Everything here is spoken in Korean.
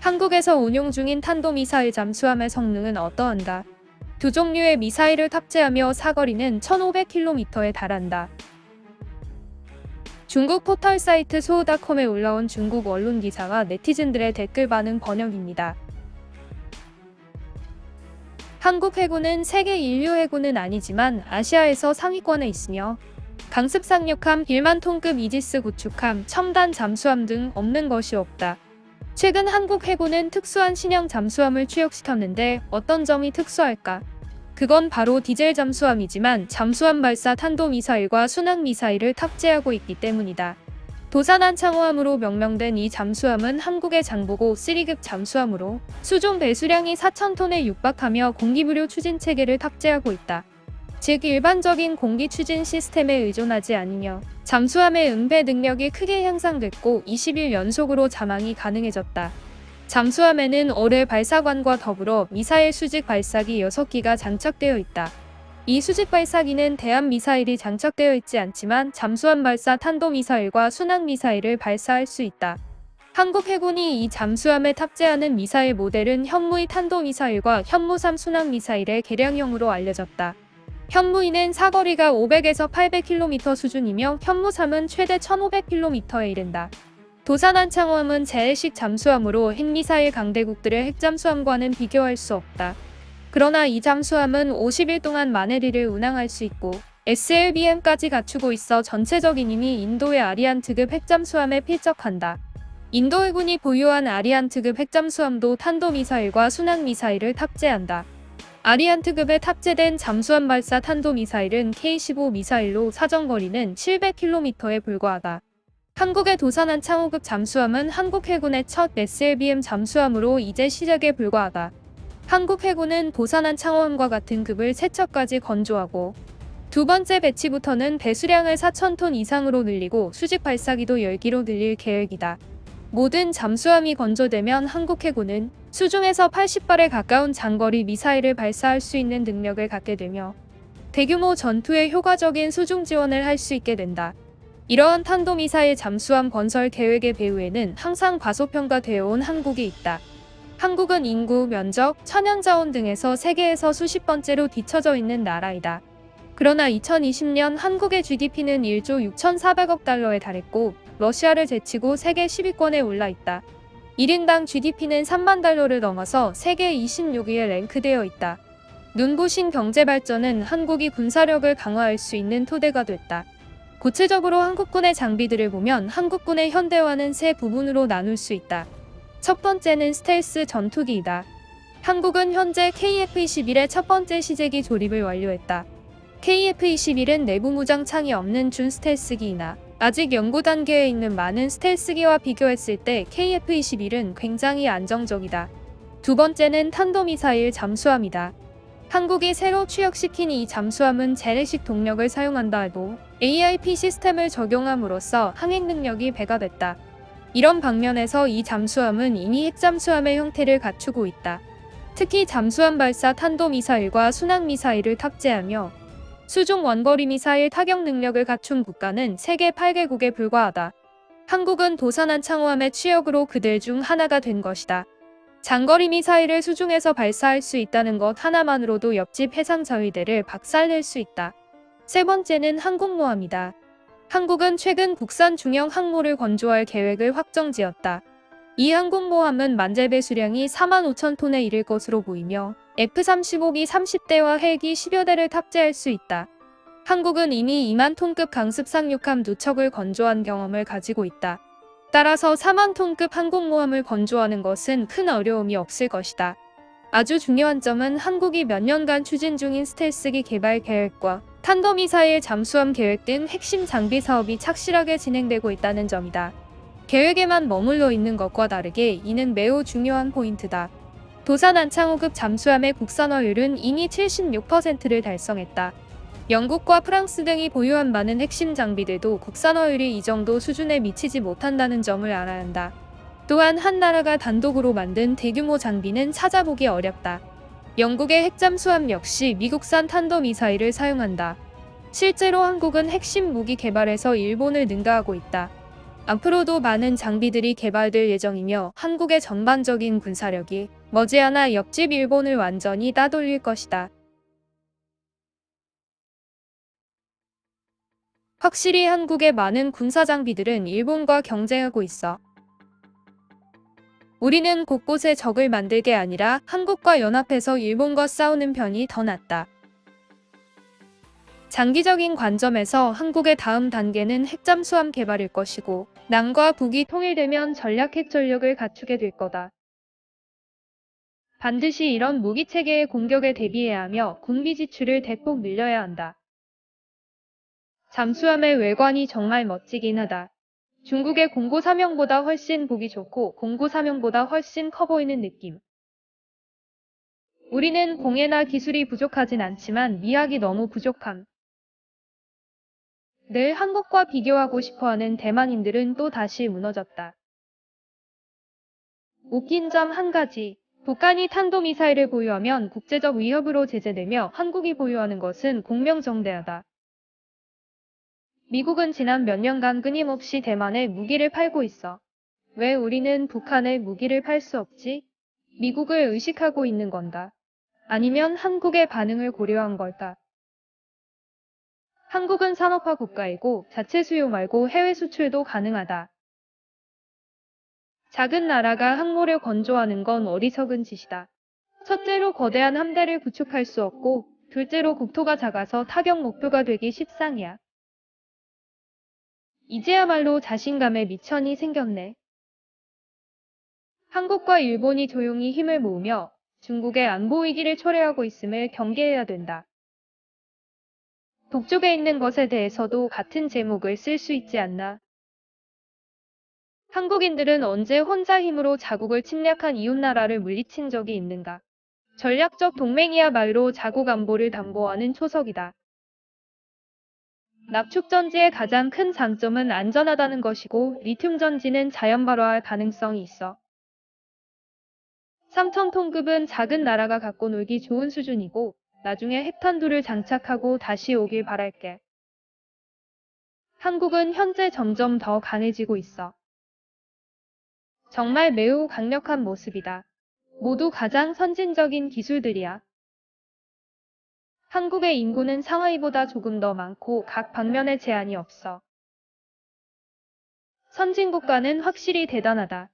한국에서 운용 중인 탄도미사일 잠수함의 성능은 어떠한가? 두 종류의 미사일을 탑재하며 사거리는 1500km에 달한다. 중국 포털 사이트 소우닷컴에 올라온 중국 언론 기사와 네티즌들의 댓글 반응 번역입니다. 한국 해군은 세계 인류 해군은 아니지만 아시아에서 상위권에 있으며 강습 상륙함, 1만 톤급 이지스 구축함, 첨단 잠수함 등 없는 것이 없다. 최근 한국 해군은 특수한 신형 잠수함을 취역시켰는데 어떤 점이 특수할까? 그건 바로 디젤 잠수함이지만 잠수함 발사 탄도미사일과 순항미사일을 탑재하고 있기 때문이다. 도산한 창호함으로 명명된 이 잠수함은 한국의 장보고 3급 잠수함으로 수중 배수량이 4,000톤에 육박하며 공기무료 추진 체계를 탑재하고 있다. 즉 일반적인 공기 추진 시스템에 의존하지 않으며 잠수함의 은폐 능력이 크게 향상됐고 20일 연속으로 잠항이 가능해졌다. 잠수함에는 어뢰 발사관과 더불어 미사일 수직 발사기 6기가 장착되어 있다. 이 수직 발사기는 대함 미사일이 장착되어 있지 않지만 잠수함 발사 탄도미사일과 순항미사일을 발사할 수 있다. 한국 해군이 이 잠수함에 탑재하는 미사일 모델은 현무이 탄도미사일과 현무3 순항미사일의 개량형으로 알려졌다. 현무이는 사거리가 500에서 800km 수준이며 현무3은 최대 1500km에 이른다. 도산한 창호함은 재래식 잠수함으로 핵미사일 강대국들의 핵잠수함과는 비교할 수 없다. 그러나 이 잠수함은 50일 동안 마네리를 운항할 수 있고 SLBM까지 갖추고 있어 전체적인 힘이 인도의 아리안트급 핵잠수함에 필적한다. 인도 해군이 보유한 아리안트급 핵잠수함도 탄도미사일과 순항미사일을 탑재한다. 아리안트급에 탑재된 잠수함 발사 탄도미사일은 K-15 미사일로 사정거리는 700km에 불과하다. 한국의 도산한 창호급 잠수함은 한국 해군의 첫 SLBM 잠수함으로 이제 시작에 불과하다. 한국 해군은 도산한 창호함과 같은 급을 3척까지 건조하고 두 번째 배치부터는 배수량을 4,000톤 이상으로 늘리고 수직 발사기도 10기로 늘릴 계획이다. 모든 잠수함이 건조되면 한국 해군은 수중에서 80발에 가까운 장거리 미사일을 발사할 수 있는 능력을 갖게 되며 대규모 전투에 효과적인 수중 지원을 할 수 있게 된다. 이러한 탄도미사일 잠수함 건설 계획의 배후에는 항상 과소평가되어 온 한국이 있다. 한국은 인구, 면적, 천연자원 등에서 세계에서 수십 번째로 뒤처져 있는 나라이다. 그러나 2020년 한국의 GDP는 1조 6,400억 달러에 달했고 러시아를 제치고 세계 10위권에 올라있다. 1인당 GDP는 3만 달러를 넘어서 세계 26위에 랭크되어 있다. 눈부신 경제발전은 한국이 군사력을 강화할 수 있는 토대가 됐다. 구체적으로 한국군의 장비들을 보면 한국군의 현대화는 세 부분으로 나눌 수 있다. 첫 번째는 스텔스 전투기이다. 한국은 현재 KF-21의 첫 번째 시제기 조립을 완료했다. KF-21은 내부 무장창이 없는 준 스텔스기이나 아직 연구 단계에 있는 많은 스텔스기와 비교했을 때 KF-21은 굉장히 안정적이다. 두 번째는 탄도미사일 잠수함이다. 한국이 새로 취역시킨 이 잠수함은 재래식 동력을 사용한다 해도 AIP 시스템을 적용함으로써 항행 능력이 배가 됐다. 이런 방면에서 이 잠수함은 이미 핵잠수함의 형태를 갖추고 있다. 특히 잠수함 발사 탄도미사일과 순항미사일을 탑재하며 수중 원거리 미사일 타격 능력을 갖춘 국가는 세계 8개국에 불과하다. 한국은 도산한 창호함의 취역으로 그들 중 하나가 된 것이다. 장거리 미사일을 수중에서 발사할 수 있다는 것 하나만으로도 옆집 해상 자위대를 박살낼 수 있다. 세 번째는 항공모함이다. 한국은 최근 국산 중형 항모를 건조할 계획을 확정지었다. 이 항공모함은 만재 배수량이 45,000톤에 이를 것으로 보이며 F-35기 30대와 헬기 10여 대를 탑재할 수 있다. 한국은 이미 2만 톤급 강습 상륙함 2척을 건조한 경험을 가지고 있다. 따라서 4만 톤급 항공모함을 건조하는 것은 큰 어려움이 없을 것이다. 아주 중요한 점은 한국이 몇 년간 추진 중인 스텔스기 개발 계획과 탄도미사일 잠수함 계획 등 핵심 장비 사업이 착실하게 진행되고 있다는 점이다. 계획에만 머물러 있는 것과 다르게 이는 매우 중요한 포인트다. 도산한 창호급 잠수함의 국산화율은 이미 76%를 달성했다. 영국과 프랑스 등이 보유한 많은 핵심 장비들도 국산화율이 이 정도 수준에 미치지 못한다는 점을 알아야 한다. 또한 한 나라가 단독으로 만든 대규모 장비는 찾아보기 어렵다. 영국의 핵잠수함 역시 미국산 탄도미사일을 사용한다. 실제로 한국은 핵심 무기 개발에서 일본을 능가하고 있다. 앞으로도 많은 장비들이 개발될 예정이며 한국의 전반적인 군사력이 머지않아 옆집 일본을 완전히 따돌릴 것이다. 확실히 한국의 많은 군사 장비들은 일본과 경쟁하고 있어. 우리는 곳곳에 적을 만들 게 아니라 한국과 연합해서 일본과 싸우는 편이 더 낫다. 장기적인 관점에서 한국의 다음 단계는 핵잠수함 개발일 것이고, 남과 북이 통일되면 전략 핵 전력을 갖추게 될 거다. 반드시 이런 무기 체계의 공격에 대비해야 하며 군비 지출을 대폭 늘려야 한다. 잠수함의 외관이 정말 멋지긴 하다. 중국의 공고 사명보다 훨씬 보기 좋고 공고 사명보다 훨씬 커 보이는 느낌. 우리는 공예나 기술이 부족하진 않지만 미학이 너무 부족함. 늘 한국과 비교하고 싶어하는 대만인들은 또 다시 무너졌다. 웃긴 점 한 가지. 북한이 탄도미사일을 보유하면 국제적 위협으로 제재되며 한국이 보유하는 것은 공명정대하다. 미국은 지난 몇 년간 끊임없이 대만에 무기를 팔고 있어. 왜 우리는 북한에 무기를 팔 수 없지? 미국을 의식하고 있는 건가? 아니면 한국의 반응을 고려한 걸까? 한국은 산업화 국가이고 자체 수요 말고 해외 수출도 가능하다. 작은 나라가 항모를 건조하는 건 어리석은 짓이다. 첫째로 거대한 함대를 구축할 수 없고, 둘째로 국토가 작아서 타격 목표가 되기 십상이야. 이제야말로 자신감에 미천이 생겼네. 한국과 일본이 조용히 힘을 모으며 중국의 안보 위기를 초래하고 있음을 경계해야 된다. 북쪽에 있는 것에 대해서도 같은 제목을 쓸 수 있지 않나. 한국인들은 언제 혼자 힘으로 자국을 침략한 이웃나라를 물리친 적이 있는가? 전략적 동맹이야말로 자국 안보를 담보하는 초석이다. 납축전지의 가장 큰 장점은 안전하다는 것이고 리튬전지는 자연 발화할 가능성이 있어. 3,000톤급은 작은 나라가 갖고 놀기 좋은 수준이고 나중에 핵탄두를 장착하고 다시 오길 바랄게. 한국은 현재 점점 더 강해지고 있어. 정말 매우 강력한 모습이다. 모두 가장 선진적인 기술들이야. 한국의 인구는 상하이보다 조금 더 많고 각 방면에 제한이 없어. 선진국가는 확실히 대단하다.